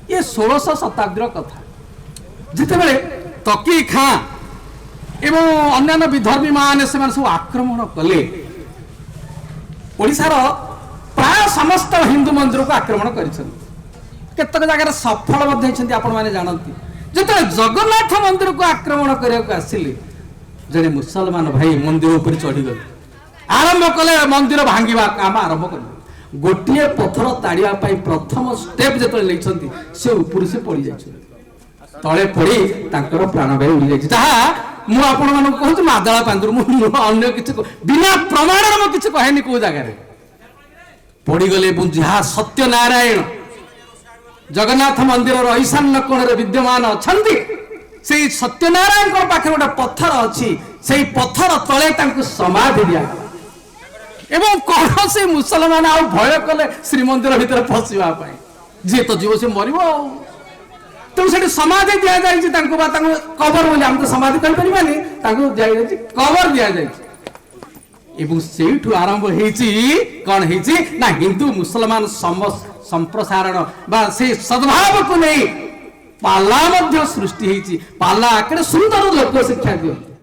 ये 1600 शताब्दी कथा जिते तकी खां एवं अन्य विधर्मी मान से सब आक्रमण कले ओडिशार प्राय समस्त हिंदू मंदिर को आक्रमण कर केतक जगह सफल आपण मैंने जानती जो जगन्नाथ मंदिर को आक्रमण करने आसिले जड़े मुसलमान भाई मंदिर ऊपर चढ़ीगले आरंभ कले मंदिर भांगा काम आरंभ कले गोटे पथर ताड़िया प्रथम स्टेप जो नहीं से ऊपर से पड़ जाए तले पड़ी प्राण भाई उड़ी जाए मुझे कहूँ मादला पांदुर अन्य किसी बिना प्रमाण मुझे कहेनी कौ जगार पड़गले जहाँ सत्यनारायण जगन्नाथ मंदिर ईशान्य कोण विद्यमान अच्छा से सत्यनारायण पाखे गोटे पत्थर अच्छी से पत्थर तले समाधि दिया एवं कौन से मुसलमान आ भय कले श्रीमंदिर भितर पशिवाई जी तो जीव से मर तेणु से समाधि दि जाए कवर बोले आम तो समाधि करें कवर दि जाए से आरंभ कौन ना हिंदू मुसलमान संप्रसारण से सद्भाव को नहीं पाला सृष्टि पाला आकड़े सुंदर लोक शिक्षा दियो